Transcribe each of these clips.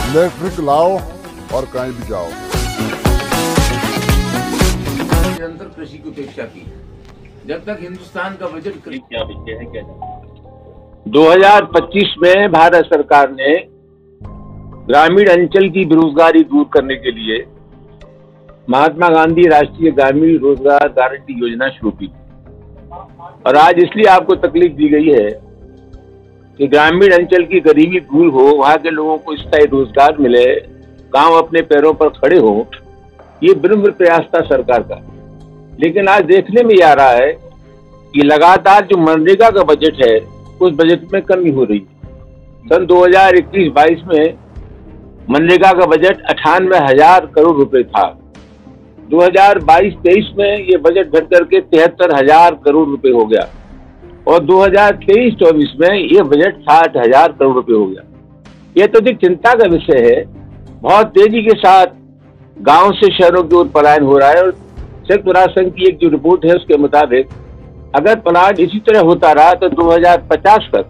Electric लाओ और कहीं भी जाओ। निरंतर कृषि की उपेक्षा की। जब तक हिंदुस्तान का बजट क्या विषय है, क्या 2025 में भारत सरकार ने ग्रामीण अंचल की बेरोजगारी दूर करने के लिए महात्मा गांधी राष्ट्रीय ग्रामीण रोजगार गारंटी योजना शुरू की। और आज इसलिए आपको तकलीफ दी गई है कि ग्रामीण अंचल की गरीबी दूर हो, वहां के लोगों को स्थायी रोजगार मिले, गांव अपने पैरों पर खड़े हो। ये विनम्र प्रयास था सरकार का। लेकिन आज देखने में आ रहा है कि लगातार जो मनरेगा का बजट है उस बजट में कमी हो रही है। सन 2021-22 में मनरेगा का बजट 98,000 करोड़ रुपए था। 2022-23 में ये बजट घट करके 73,000 करोड़ रुपए हो गया और 2023-24 में ये बजट 60,000 करोड़ रुपए हो गया। ये तो अधिक चिंता का विषय है। बहुत तेजी के साथ गांव से शहरों की ओर पलायन हो रहा है और संयुक्त राष्ट्र संघ की एक जो रिपोर्ट है उसके मुताबिक अगर पलायन इसी तरह होता रहा तो 2050 तक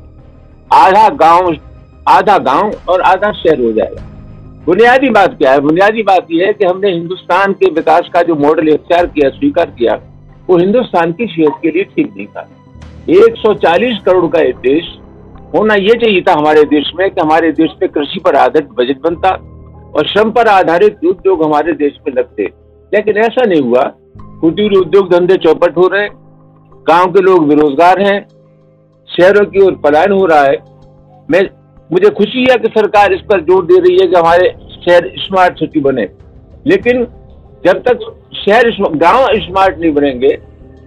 आधा गांव और आधा शहर हो जाएगा। बुनियादी बात क्या है? बुनियादी बात यह है कि हमने हिंदुस्तान के विकास का जो मॉडल इख्तियार किया, स्वीकार किया, वो हिंदुस्तान की सेहत के लिए ठीक नहीं था। 140 करोड़ का एक देश होना ये चाहिए था हमारे देश में कि हमारे देश में कृषि पर आधारित बजट बनता और श्रम पर आधारित उद्योग हमारे देश में लगते। लेकिन ऐसा नहीं हुआ। कुटीर उद्योग धंधे चौपट हो रहे, गांव के लोग बेरोजगार हैं, शहरों की ओर पलायन हो रहा है। मुझे खुशी है कि सरकार इस पर जोर दे रही है कि हमारे शहर स्मार्ट सिटी बने। लेकिन जब तक गांव स्मार्ट नहीं बनेंगे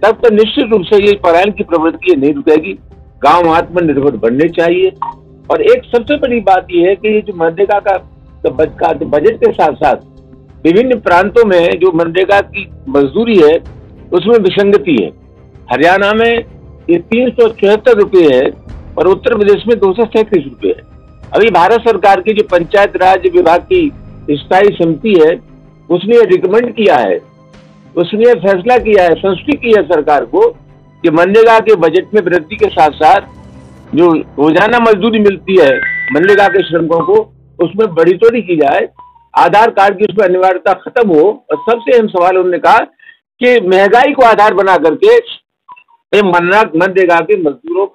तब तक निश्चित रूप से ये पलायन की प्रवृत्ति नहीं रुकेगी। गांव आत्मनिर्भर बनने चाहिए। और एक सबसे बड़ी बात यह है कि ये जो मनरेगा का बजट के साथ साथ विभिन्न प्रांतों में जो मनरेगा की मजदूरी है उसमें विसंगति है। हरियाणा में ये 374 रुपये है और उत्तर प्रदेश में 237 रुपये है। अभी भारत सरकार की जो पंचायत राज विभाग की स्थायी समिति है उसने रिकमेंड किया है, उसने फैसला किया है, संस्तुति की है सरकार को कि मनरेगा के बजट में वृद्धि के साथ साथ जो रोजाना मजदूरी मिलती है मनरेगा के श्रमिकों को उसमें बढ़ोतरी की जाए, आधार कार्ड की उसमें अनिवार्यता खत्म हो। और सबसे अहम सवाल उन्होंने कहा कि महंगाई को आधार बना करके मनरेगा के मजदूरों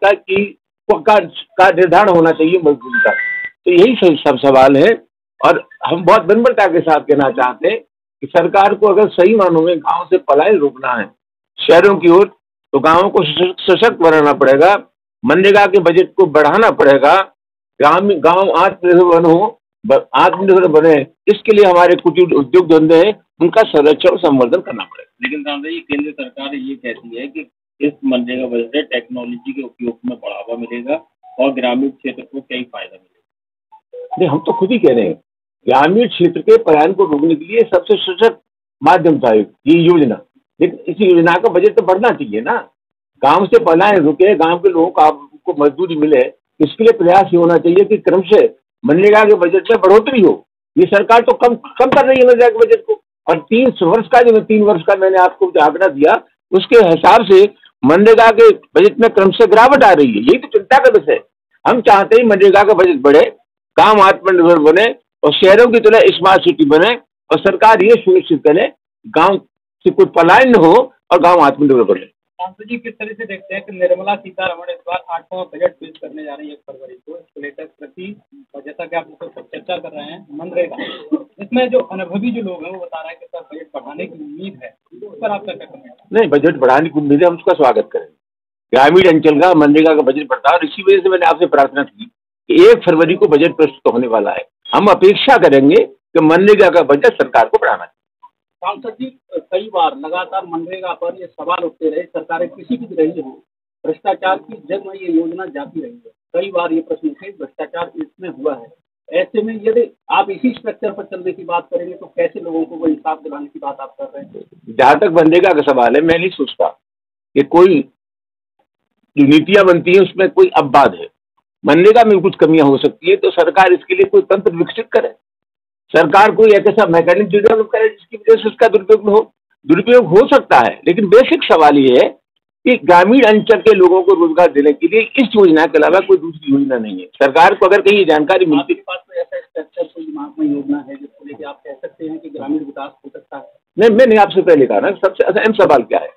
का निर्धारण होना चाहिए मजदूरी का। तो यही सब सवाल है। और हम बहुत विनम्रता के साथ कहना चाहते हैं कि सरकार को अगर सही मानों में गांव से पलायन रोकना है शहरों की ओर तो गांवों को सशक्त बनाना पड़ेगा, मनरेगा के बजट को बढ़ाना पड़ेगा, गांव आत्मनिर्भर बने। इसके लिए हमारे कुटीर उद्योग धंधे हैं उनका संरक्षण और संवर्धन करना पड़ेगा। लेकिन सांसद केंद्र सरकार ये कहती है कि इस मनरेगा बजट से टेक्नोलॉजी के उपयोग में बढ़ावा मिलेगा और ग्रामीण क्षेत्र को कई फायदा मिलेगा। नहीं, हम तो खुद ही कह रहे हैं ग्रामीण क्षेत्र के पलायन को रोकने के लिए सबसे सशक्त माध्यम था ये योजना। लेकिन इस योजना का बजट तो बढ़ना चाहिए ना। गांव से पलायन रुके, गांव के लोगों को मजदूरी मिले, इसके लिए प्रयास ये होना चाहिए कि क्रम से मनरेगा के बजट में बढ़ोतरी हो। ये सरकार तो कम कर रही है मनरेगा के बजट को। और 3 वर्ष का मैंने आपको जो आंकड़ा दिया उसके हिसाब से मनरेगा के बजट में क्रम से गिरावट आ रही है। यही तो चिंता का विषय है। हम चाहते हैं मनरेगा का बजट बढ़े, गांव आत्मनिर्भर बने और शहरों की तरह स्मार्ट सिटी बने और सरकार ये सुनिश्चित करे गांव से कोई पलायन न हो और गांव आत्मनिर्भर बने। सांसद जी, किस तरह से देखते हैं कि निर्मला सीतारमण इस बार 8वां बजट पेश करने जा रही है 1 फरवरी को लेकर प्रति, और जैसा कि आप उसको चर्चा कर रहे हैं मनरेगा, इसमें जो अनुभवी जो लोग हैं वो बता रहे हैं कि सर बजट बढ़ाने की उम्मीद है, उस पर आपका क्या कमेंट है? नहीं, बजट बढ़ाने की उम्मीद है, हम उसका स्वागत करें। ग्रामीण अंचल का मनरेगा का बजट बढ़ता है और इसी वजह से मैंने आपसे प्रार्थना की कि 1 फरवरी को बजट प्रस्तुत होने वाला है। हम अपेक्षा करेंगे कि मनरेगा का बजट सरकार को बढ़ाना चाहिए। सांसद जी, कई बार लगातार मनरेगा पर ये सवाल उठते रहे, सरकारें किसी की भी रही हो, भ्रष्टाचार की जग में ये योजना जाती रही है। कई बार ये प्रश्न उठे, भ्रष्टाचार इसमें हुआ है। ऐसे में यदि आप इसी स्ट्रक्चर पर चलने की बात करेंगे तो कैसे लोगों को वो इंसाफ दिलाने की बात आप कर रहे हैं? जहाँ तक मनरेगा का सवाल है, मैं नहीं सोचता कि कोई जो नीतियां बनती है उसमें कोई अपवाद है। मनरेगा में कुछ कमियां हो सकती है तो सरकार इसके लिए कोई तंत्र विकसित करे, सरकार कोई एक ऐसा मैकेनिज्म डेवलप करे जिसकी वजह से उसका दुरुपयोग हो सकता है। लेकिन बेसिक सवाल ये है कि ग्रामीण अंचल के लोगों को रोजगार देने के लिए इस योजना के अलावा कोई दूसरी योजना नहीं है। सरकार को अगर कहीं जानकारी मिलती पास ऐसा बेहतर कोई दिमाग में योजना है जिसको लेके आप कह सकते हैं कि ग्रामीण विकास हो सकता है? नहीं, मैंने आपसे पहले कहा ना, सबसे अहम सवाल क्या है?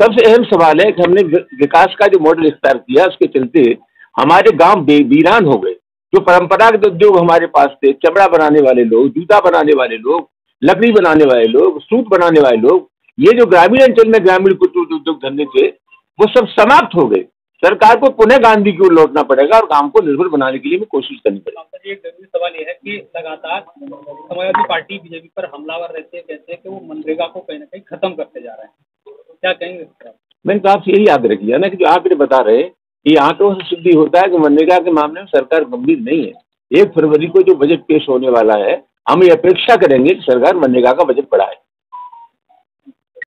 सबसे अहम सवाल है कि हमने विकास का जो मॉडल इख्तियार किया, उसके चलते हमारे गांव वीरान हो गए। जो परंपरागत उद्योग हमारे पास थे, चमड़ा बनाने वाले लोग, जूता बनाने वाले लोग, लकड़ी बनाने वाले लोग, सूत बनाने वाले लोग, ये जो ग्रामीण अंचल में ग्रामीण कुटीर उद्योग धंधे थे, वो सब समाप्त हो गए। सरकार को पुनः गांधी की ओर लौटना पड़ेगा और गांव को निर्भर बनाने के लिए भी कोशिश करनी पड़ेगी। एक जरूरी सवाल यह है कि लगातार समाजवादी पार्टी बीजेपी पर हमलावर रहते हैं, कहते हैं कि वो मनरेगा को कहीं ना कहीं खत्म करते जा रहे हैं, तो क्या कहेंगे? मैंने तो आपसे यही आग्रह किया ना कि जो आंकड़े बता रहे हैं, ये आंकड़ों से सिद्ध होता है कि मनरेगा के मामले में सरकार गंभीर नहीं है। 1 फरवरी को जो बजट पेश होने वाला है, हम ये अपेक्षा करेंगे कि सरकार मनरेगा का बजट बढ़ाए।